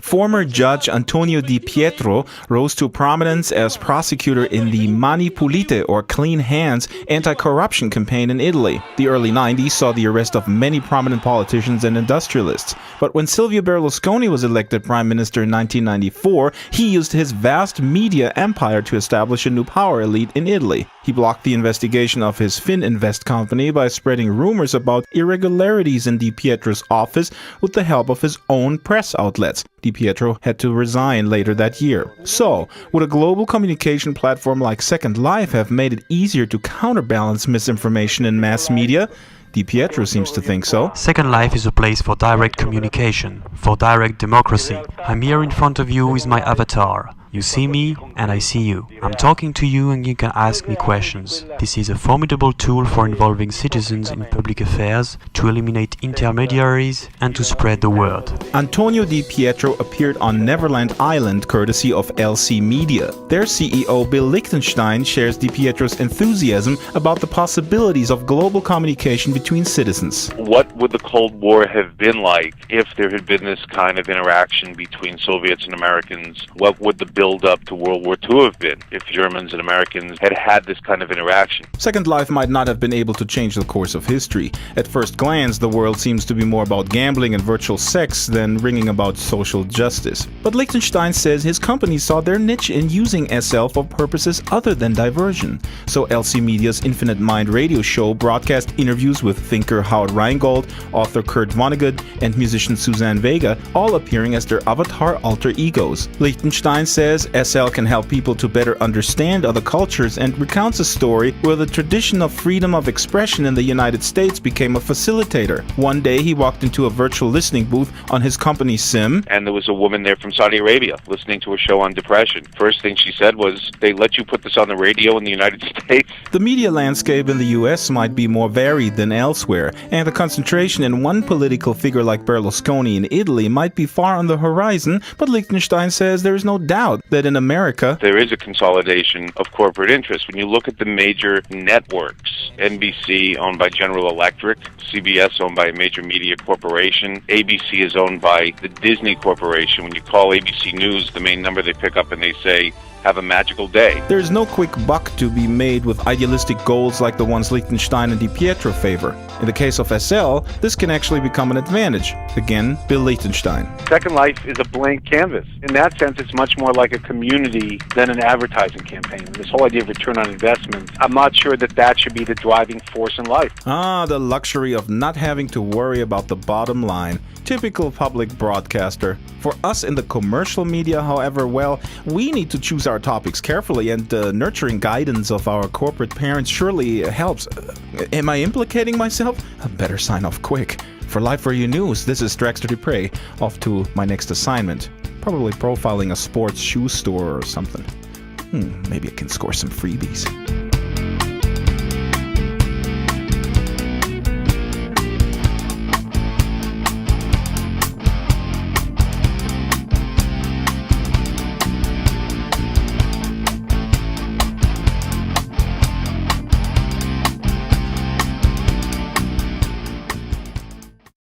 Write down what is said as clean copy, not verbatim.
Former judge Antonio DiPietro rose to prominence as prosecutor in the Mani Pulite, or Clean Hands, anti-corruption campaign in Italy. The early 90s saw the arrest of many prominent politicians and industrialists. But when Silvio Berlusconi was elected prime minister in 1994, he used his vast media empire to establish a new power elite in Italy. He blocked the investigation of his Fininvest company by spreading rumors about irregularities in DiPietro's office with the help of his own press outlets. DiPietro had to resign later that year. So, would a global communication platform like Second Life have made it easier to counterbalance misinformation in mass media? DiPietro seems to think so. Second Life is a place for direct communication, for direct democracy. I'm here in front of you with my avatar. You see me and I see you. I'm talking to you and you can ask me questions. This is a formidable tool for involving citizens in public affairs, to eliminate intermediaries and to spread the word. Antonio DiPietro appeared on Neverland Island courtesy of LCMedia. Their CEO Bill Lichtenstein shares DiPietro's enthusiasm about the possibilities of global communication between citizens. What would the Cold War have been like if there had been this kind of interaction between Soviets and Americans? What would the build up to World War II have been if Germans and Americans had had this kind of interaction? Second Life might not have been able to change the course of history. At first glance, the world seems to be more about gambling and virtual sex than ringing about social justice. But Lichtenstein says his company saw their niche in using SL for purposes other than diversion. So LCmedia's Infinite Mind radio show broadcast interviews with thinker Howard Rheingold, author Kurt Vonnegut, and musician Suzanne Vega, all appearing as their avatar alter egos. Lichtenstein says SL can help people to better understand other cultures and recounts a story where the tradition of freedom of expression in the United States became a facilitator. One day he walked into a virtual listening booth on his company's SIM, and there was a woman there from Saudi Arabia listening to a show on depression. First thing she said was, "They let you put this on the radio in the United States?" The media landscape in the US might be more varied than elsewhere, and the concentration in one political figure like Berlusconi in Italy might be far on the horizon, but Lichtenstein says there is no doubt that in America there is a consolidation of corporate interests. When you look at the major networks, NBC owned by General Electric, CBS owned by a major media corporation, ABC is owned by the Disney Corporation. When you call ABC News, the main number they pick up and they say, "Have a magical day." There's no quick buck to be made with idealistic goals like the ones Lichtenstein and DiPietro favor. In the case of SL, this can actually become an advantage. Again, Bill Lichtenstein. Second Life is a blank canvas. In that sense, it's much more like a community than an advertising campaign. This whole idea of return on investment, I'm not sure that that should be the driving force in life. The luxury of not having to worry about the bottom line. Typical public broadcaster. For us in the commercial media, however, well, we need to choose our topics carefully, and the nurturing guidance of our corporate parents surely helps. Am I implicating myself? I better sign off quick. For Live For You News, this is Drax DiPietro, off to my next assignment. Probably profiling a sports shoe store or something. Maybe I can score some freebies.